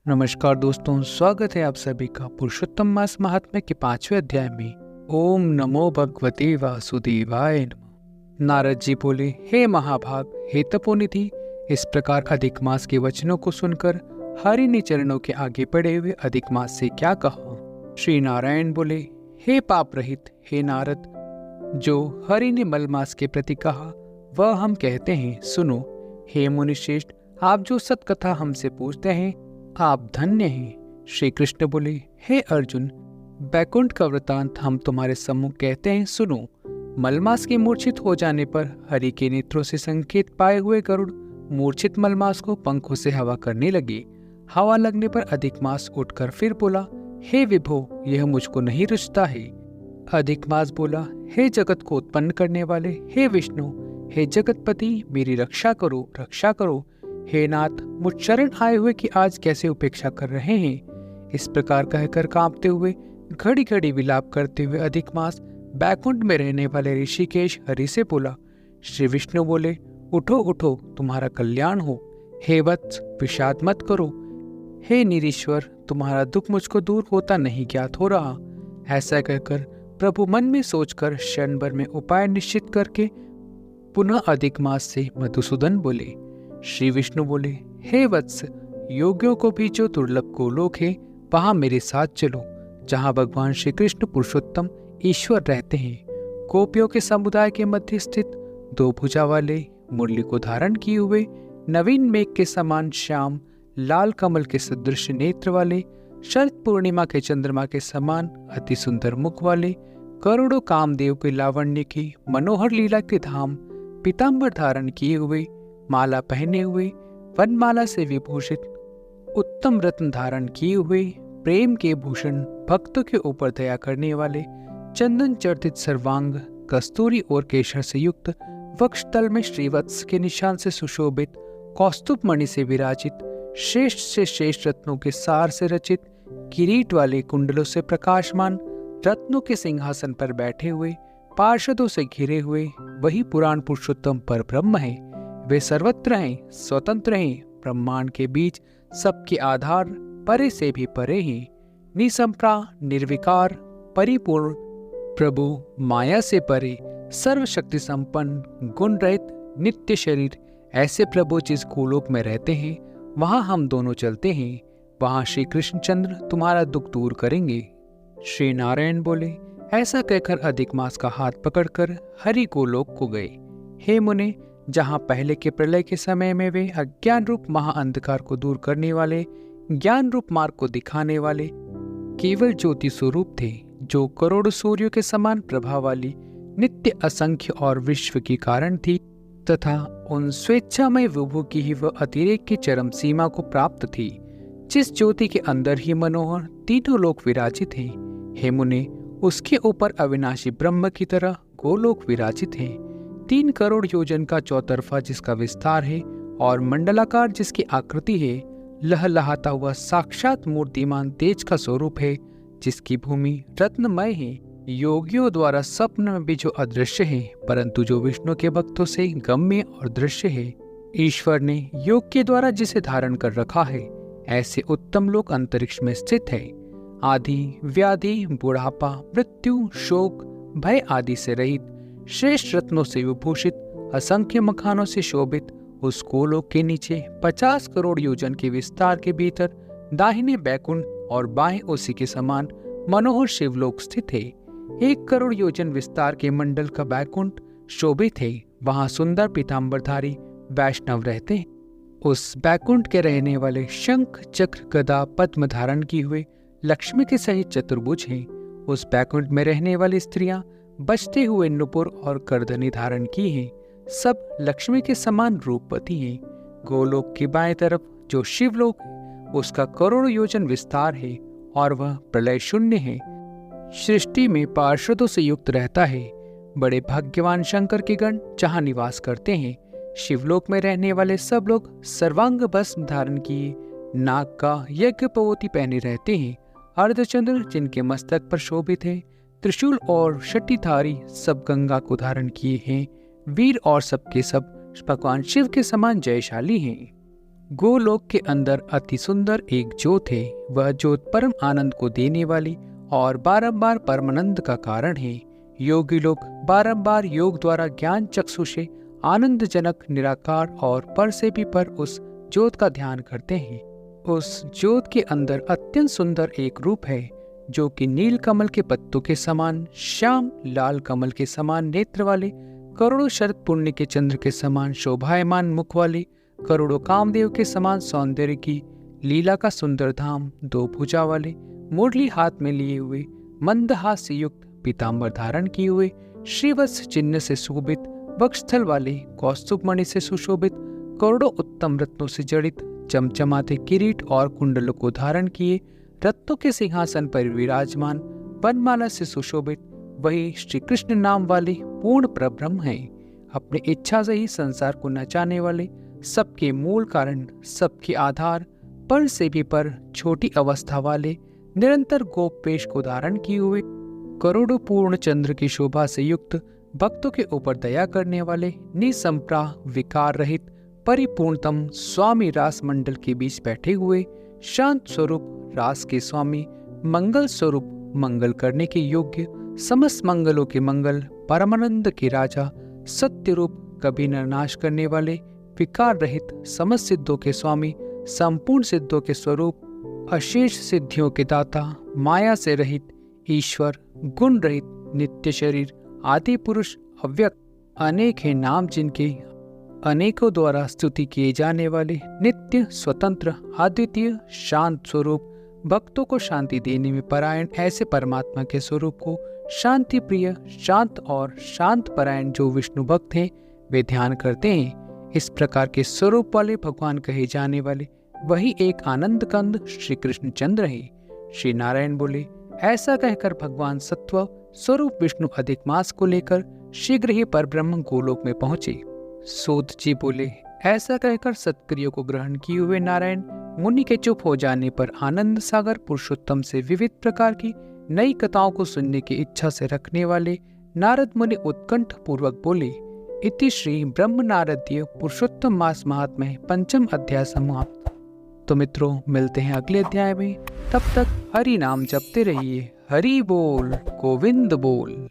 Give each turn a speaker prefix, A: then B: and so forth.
A: नमस्कार दोस्तों, स्वागत है आप सभी का पुरुषोत्तम मास महात्म्य के 5वें अध्याय में। ओम नमो भगवते वासुदेवाय नमः। नारद जी बोले, हे महाभाग, हे तपोनिधि, इस प्रकार अधिक मास के वचनों को सुनकर हरि ने चरणों के आगे बढ़े हुए अधिक मास से क्या कहा। श्री नारायण बोले, हे पाप रहित, हे नारद, जो हरि ने मल मास के प्रति कहा वह हम कहते हैं, सुनो। हे मुनिश्रेष्ठ, आप जो सत्कथा हमसे पूछते हैं, आप धन्य हैं। श्री कृष्ण बोले, हे अर्जुन, बैकुंठ का वृतांत हम तुम्हारे सम्मुख कहते हैं, सुनो। मलमास के मूर्छित हो जाने पर हरि के नेत्रों से संकेत पाए हुए गरुड़ मूर्छित मलमास को पंखों से हवा करने लगे। हवा लगने पर अधिक मास उठकर फिर बोला, हे विभो, यह मुझको नहीं रुचता है। अधिक मास बोला, हे जगत को उत्पन्न करने वाले, हे विष्णु, हे जगतपति, मेरी रक्षा करो, रक्षा करो। हे नाथ, मुझ शरण आए हुए कि आज कैसे उपेक्षा कर रहे हैं। इस प्रकार कहकर कांपते हुए, घड़ी घड़ी विलाप करते हुए अधिक मास बैकुंठ में रहने वाले ऋषिकेश हरि से बोला। श्री विष्णु बोले, उठो उठो, तुम्हारा कल्याण हो। हे वत्स, विषाद मत करो। हे निरीश्वर, तुम्हारा दुख मुझको दूर होता नहीं ज्ञात हो रहा। ऐसा कहकर प्रभु मन में सोचकर क्षण भर में उपाय निश्चित करके पुनः अधिक मास से मधुसूदन बोले। श्री विष्णु बोले, हे वत्स, योगियों को भी जो दुर्लभ गोलोक है वहां मेरे साथ चलो, जहां भगवान श्री कृष्ण पुरुषोत्तम ईश्वर रहते हैं। गोपियों के समुदाय के मध्य स्थित दो भुजा वाले, मुरली को धारण किए हुए, नवीन मेघ के समान श्याम लाल कमल के सदृश नेत्र वाले, शरद पूर्णिमा के चंद्रमा के समान अति सुंदर मुख वाले, करोड़ों कामदेव के लावण्य की मनोहर लीला के धाम, पीतांबर धारण किए हुए, माला पहने हुए, वनमाला से विभूषित, उत्तम रत्न धारण किए हुए, प्रेम के भूषण, भक्तों के ऊपर दया करने वाले, चंदन चर्चित सर्वांग, कस्तूरी और केशर से युक्त, वक्षतल में श्रीवत्स के निशान से सुशोभित, कौस्तुभ मणि से विराजित, श्रेष्ठ से श्रेष्ठ रत्नों के सार से रचित, किरीट वाले, कुंडलों से प्रकाशमान, रत्नों के सिंहासन पर बैठे हुए, पार्षदों से घिरे हुए, वही पुराण पुरुषोत्तम पर ब्रह्म है। वे सर्वत्र हैं, स्वतंत्र हैं, ब्रह्मांड के बीच सबके आधार, परे से भी परे हैं, निसंप्रा, निर्विकार, परिपूर्ण प्रभु, माया से परे, सर्वशक्ति संपन्न, गुण रहित, नित्य शरीर। ऐसे प्रभु जिस गोलोक में रहते हैं वहां हम दोनों चलते हैं। वहां श्री कृष्णचंद्र तुम्हारा दुख दूर करेंगे। श्री नारायण बोले। ऐसा कहकर अधिक मास का हाथ पकड़कर हरि गोलोक को गए। हे मुने, जहाँ पहले के प्रलय के समय में वे अज्ञान रूप महाअंधकार को दूर करने वाले, ज्ञान रूप मार्ग को दिखाने वाले केवल ज्योति स्वरूप थे, जो करोड़ सूर्यों के समान प्रभा वाली, नित्य, असंख्य और विश्व की कारण थी, तथा उन स्वेच्छामय विभु की ही वह अतिरेक की चरम सीमा को प्राप्त थी, जिस ज्योति के अंदर ही मनोहर तीनों लोक विराजित हैं। हे मुने, उसके ऊपर अविनाशी ब्रह्म की तरह गोलोक विराजित हैं। 3 करोड़ योजन का चौतरफा जिसका विस्तार है और मंडलाकार जिसकी आकृति है, लहलहाता हुआ साक्षात मूर्तिमान तेज का स्वरूप है, जिसकी भूमि रत्नमय है। योगियों द्वारा स्वप्न में भी जो अदृश्य है, परंतु जो विष्णु के भक्तों से गम्य और दृश्य है। ईश्वर ने योग के द्वारा जिसे धारण कर रखा है, ऐसे उत्तम लोक अंतरिक्ष में स्थित है। आदि, व्याधि, बुढ़ापा, मृत्यु, शोक, भय आदि से रहित, श्रेष्ठ रत्नों से विभूषित, असंख्य मखानों से शोभित उस गोलोक के नीचे 50 करोड़ योजन के विस्तार के भीतर दाहिने बैकुंठ और बाएं उसी के समान मनोहर शिवलोक स्थित है। 1 करोड़ योजन विस्तार के मंडल का बैकुंठ शोभित है। वहां सुंदर पीतांबरधारी वैष्णव रहते हैं। उस बैकुंठ के रहने वाले शंख, चक्र, गदा, पद्म धारण किए हुए लक्ष्मी के सहित चतुर्भुज हैं। उस बैकुंठ में रहने वाली स्त्रियां बजते हुए नुपुर और करधनी धारण की हैं। सब लक्ष्मी के समान रूपवती हैं। गोलोक की बाएं तरफ जो शिवलोक है, उसका करोड़ योजन विस्तार है और वह प्रलय शून्य है। सृष्टि में पार्षदों से युक्त रहता है। बड़े भाग्यवान शंकर के गण जहाँ निवास करते हैं। शिवलोक में रहने वाले सब लोग सर्वांग भस्म धारण किए, नाग का यज्ञ पवोती पहने रहते हैं। अर्धचंद्र जिनके मस्तक पर शोभित है, त्रिशूल और शटीधारी सब गंगा को धारण किए हैं। वीर और सबके सब भगवान शिव के समान जयशाली हैं। गोलोक के अंदर अति सुंदर एक ज्योत है। वह ज्योत परम आनंद को देने वाली और बारंबार परमानंद का कारण है। योगी लोग बारंबार योग द्वारा ज्ञान चक्षु से आनंदजनक निराकार और पर से भी पर उस ज्योत का ध्यान करते हैं। उस ज्योत के अंदर अत्यंत सुंदर एक रूप है जो कि नील कमल के पत्तों के समान श्याम लाल कमल के समान नेत्र वाले, करोड़ों शरद पुण्य के चंद्र के समान शोभायमान मुख वाले, करोड़ों कामदेव के समान सौंदर्य की लीला का सुंदर धाम, दो भुजा वाले, मुरली हाथ में लिए हुए, मंदहास्य युक्त पीतांबर धारण किए हुए, श्रीवत्स चिन्ह से शोभित, वक्षस्थल वाले, कौस्तुभ मणि से सुशोभित, करोड़ों उत्तम रत्नों से जड़ित, चमचमाते किरीट और कुंडलों को धारण किए, रत्नों के सिंहासन पर विराजमान, वनमाला से सुशोभित वही श्री कृष्ण नाम वाले पूर्ण परब्रह्म हैं। अपनी इच्छा से ही संसार को नचाने वाले, सबके मूल कारण, सबके आधार, पर से भी पर छोटी अवस्था वाले, निरंतर गोपेश को धारण किए हुए, करोड़ों पूर्ण चंद्र की शोभा से युक्त, भक्तों के ऊपर दया करने वाले, निसंप्रा विकार रहित परिपूर्णतम स्वामी रास मंडल के बीच बैठे हुए, शांत स्वरूप रास के स्वामी, मंगल स्वरूप मंगल करने के योग्य, समस्त मंगलों के मंगल, परमानंद के राजा, सत्य रूप कभी न नाश करने वाले, विकार रहित समस्त सिद्धों के स्वामी, संपूर्ण सिद्धों के स्वरूप, अशेष सिद्धियों के दाता, माया से रहित ईश्वर, गुण रहित नित्य शरीर, आदि पुरुष, अव्यक्त, अनेक हैं नाम जिनके, अनेकों द्वारा स्तुति किए जाने वाले, नित्य स्वतंत्र अद्वितीय शांत स्वरूप, भक्तों को शांति देने में परायण ऐसे परमात्मा के स्वरूप को शांति प्रिय, शांत और शांत परायण जो विष्णु भक्त हैं वे ध्यान करते हैं। इस प्रकार के स्वरूप वाले भगवान कहे जाने वाले वही एक आनंद कंद श्री कृष्ण चंद्र है। श्री नारायण बोले, ऐसा कहकर भगवान सत्व स्वरूप विष्णु अधिक मास को लेकर शीघ्र ही परब्रह्म गोलोक में पहुंचे। सूत जी बोले, ऐसा कहकर सत्क्रियों को ग्रहण किए हुए नारायण मुनि के चुप हो जाने पर आनंद सागर पुरुषोत्तम से विविध प्रकार की नई कथाओं को सुनने की इच्छा से रखने वाले नारद मुनि उत्कंठ पूर्वक बोले, इति श्री ब्रह्म नारदीय पुरुषोत्तम मास महात्म्य पंचम अध्याय समाप्त। तो मित्रों, मिलते हैं अगले अध्याय में। तब तक हरि नाम जपते रहिए। हरि बोल, गोविंद बोल।